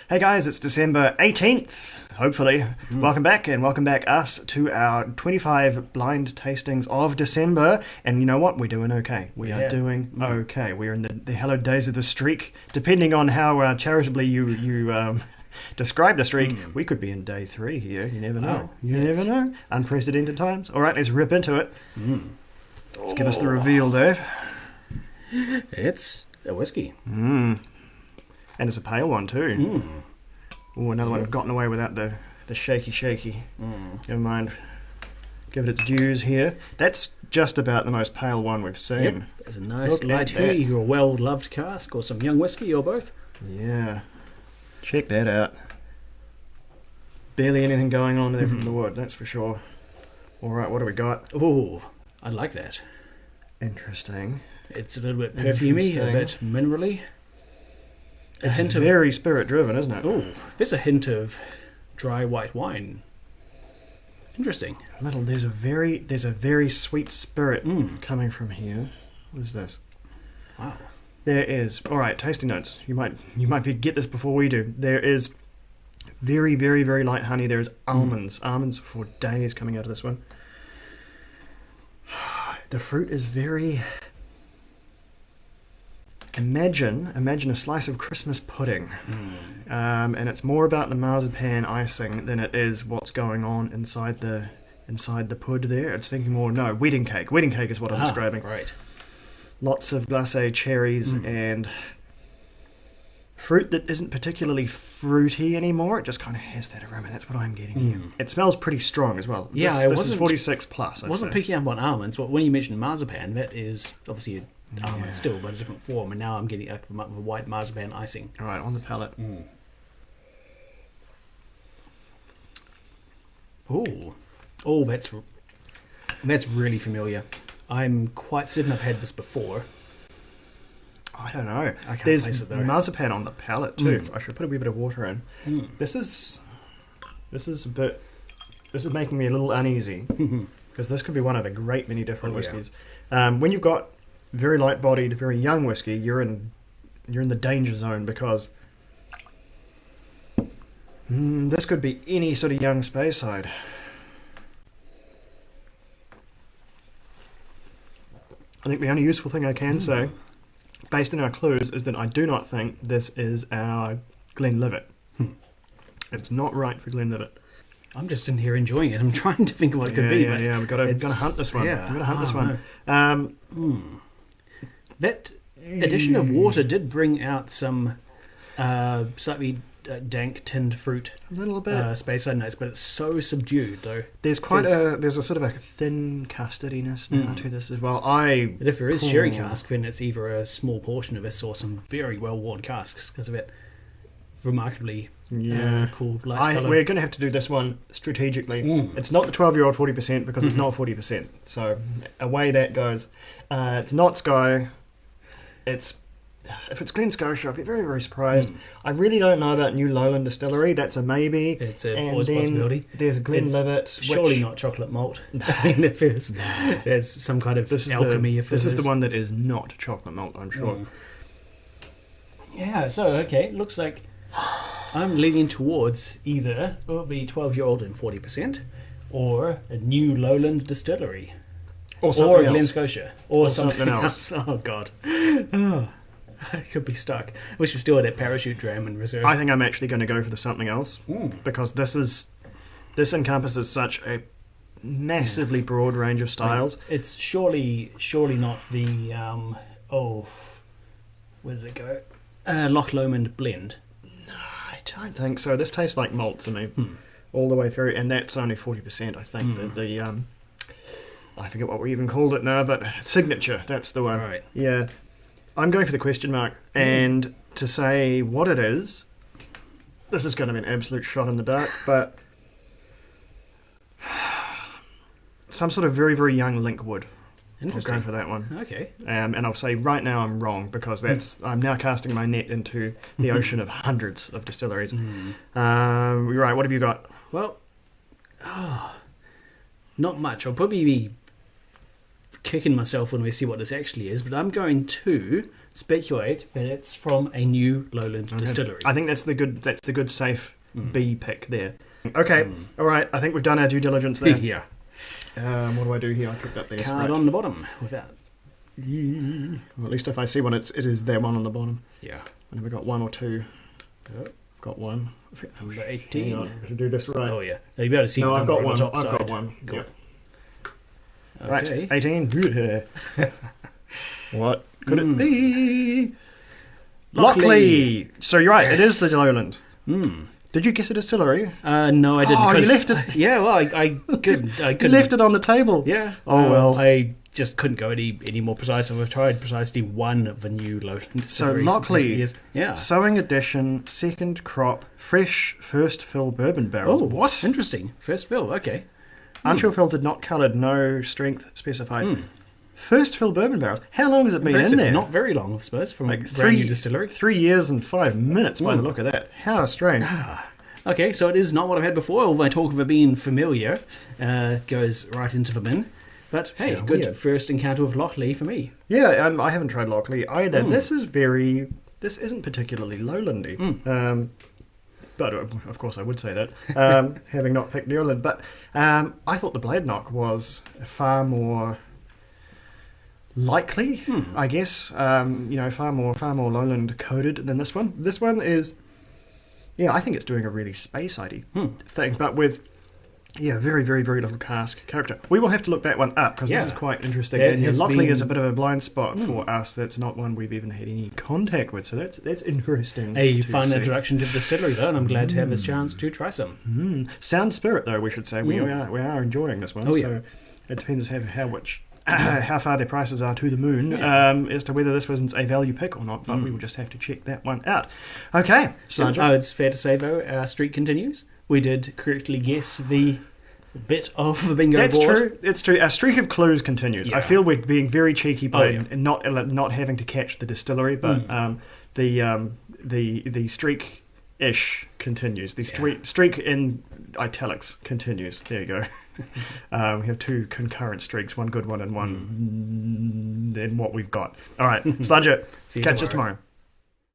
Hey guys, it's December 18th, hopefully. Welcome back us to our 25 blind tastings of December. And you know what? We're doing okay. We are doing okay. We're in the hallowed days of the streak. Depending on how charitably you describe the streak, we could be in day 3 here. You never know. Never know. Unprecedented times. All right, let's rip into it. Let's give us the reveal, Dave. It's a whiskey. And it's a pale one too. Oh, another one I've gotten away without the shaky. Never mind. Give it its dues here. That's just about the most pale one we've seen. Yep. There's a nice light hooey or well-loved cask or some young whiskey or both. Yeah. Check that out. Barely anything going on there from the wood, that's for sure. Alright, what do we got? Oh, I like that. Interesting. It's a little bit perfumey, a bit minerally. It's very spirit-driven, isn't it? Oh, there's a hint of dry white wine. Interesting. There's a very sweet spirit coming from here. What is this? Wow. There is. All right, tasting notes. You might get this before we do. There is very, very, very light honey. There is almonds. Almonds for days coming out of this one. The fruit is very... Imagine a slice of Christmas pudding, and it's more about the marzipan icing than it is what's going on inside the pud there. It's thinking more, no, wedding cake. Wedding cake is what I'm describing. Right. Lots of glacé cherries and fruit that isn't particularly fruity anymore. It just kind of has that aroma. That's what I'm getting here. It smells pretty strong as well. Yeah, this is 46 plus. I wasn't picking up on almonds, but when you mentioned marzipan, that is obviously almond still, but a different form, and now I'm getting a white marzipan icing. All right, on the palate. Oh, that's really familiar. I'm quite certain I've had this before. I don't know. I can't There's place it though. marzipan on the palate too. I should put a wee bit of water in. This is making me a little uneasy because this could be one of a great many different whiskies. When you've got very light-bodied, very young whiskey, you're in the danger zone because this could be any sort of young Speyside. I think the only useful thing I can say, based on our clues, is that I do not think this is our Glenlivet. It's not right for Glenlivet. I'm just in here enjoying it. I'm trying to think of what it could be. Yeah, we've got to hunt this one. Yeah. We've got to hunt this one. That addition of water did bring out some slightly dank tinned fruit. A little bit. Speyside notes, but it's so subdued though. There's a sort of a thin custardiness now to this as well. But if there is sherry cask, then it's either a small portion of this or some very well worn casks because of it. Remarkably cool light colour. We're going to have to do this one strategically. It's not the 12-year-old 40% because it's not 40%. So away that goes. It's not Skye. If it's Glen Scotia, I'd be very, very surprised. I really don't know about New Lowland Distillery. That's a maybe. It's a possibility. There's Glenlivet. Surely not chocolate malt. I mean, if there's some kind of alchemy. This is the one that is not chocolate malt, I'm sure. Yeah, so, okay, looks like I'm leaning towards either it will be 12-year-old and 40% or a New Lowland Distillery. Or something else. Glen Scotia. Or something else. Oh, God. I could be stuck. Wish we still had that parachute dram in reserve. I think I'm actually going to go for the something else because this encompasses such a massively broad range of styles. It's surely not the where did it go? Loch Lomond blend. No, I don't think so. This tastes like malt to me all the way through, and that's only 40%. I think the I forget what we even called it now, but signature. That's the one. Right. Yeah. I'm going for the question mark, and to say what it is, this is going to be an absolute shot in the dark, but some sort of very, very young linkwood. Interesting. I'll go for that one. Okay. And I'll say right now I'm wrong, because I'm now casting my net into the ocean of hundreds of distilleries. Right, what have you got? Well, not much. I'll probably be kicking myself when we see what this actually is, but I'm going to speculate that it's from a new Lowland distillery. I think that's the good safe B pick there. Okay, all right. I think we've done our due diligence there. Yeah. What do I do here? I picked up the Card on the bottom without. Well, at least if I see one, it is that one on the bottom. Yeah. I never got one or two. Oh. Got one. Number Hang 18. on, I should do this right. Oh, yeah. Now, you better see No, the I've got number on one. the I've top got side. one. Cool. Yep. Right, Okay. 18. What could it be? Lockley. Lockley. So you're right. Yes. It is the Lowland. Hmm. Did you guess a distillery? No, I didn't. Oh, you 'cause- left it. Yeah, well, I couldn't. I You couldn't. left it on the table. Yeah. Oh, well. I just couldn't go any more precise. I've tried precisely one of the new Lowland So distilleries. Lockley, Yeah. Sowing Edition, second crop, fresh, first fill bourbon barrels. Oh, What? Interesting. First fill. Okay. Unchill filtered, not coloured, no strength specified. First fill bourbon barrels. How long has it been Impressive. in there? Not very long, I suppose, from like a brand new distillery. 3 years and 5 minutes by the look of that. How strange. Okay, so it is not what I've had before. All my talk of it being familiar goes right into the bin. But hey, How good weird. first encounter with Lockley for me. Yeah, I haven't tried Lockley either. This isn't particularly lowlandy. But of course I would say that, having not picked Newland. But I thought the Blade Knock was far more likely, I guess. Far more lowland coded than this one. This one is, I think it's doing a really space-y thing, but with very, very, very little cask character. We will have to look that one up because this is quite interesting. It And has Lockley been- is a bit of a blind spot for us. That's not one we've even had any contact with, so that's interesting. A to fun see. introduction to the distillery, though, and I'm glad to have this chance to try some. Sound Spirit, though, we should say we are enjoying this one. Oh, yeah. So it depends how far their prices are to the moon as to whether this was a value pick or not. But we will just have to check that one out. Okay, Sergeant. Oh, it's fair to say, though, our streak continues. We did correctly guess the bit of the bingo That's board. true. It's true. Our streak of clues continues. Yeah. I feel we're being very cheeky by yeah. not having to catch the distillery, but the streak ish continues. The streak in italics continues. There you go. We have two concurrent streaks, one good one and one than what we've got. All right, Sludger, See you catch us tomorrow.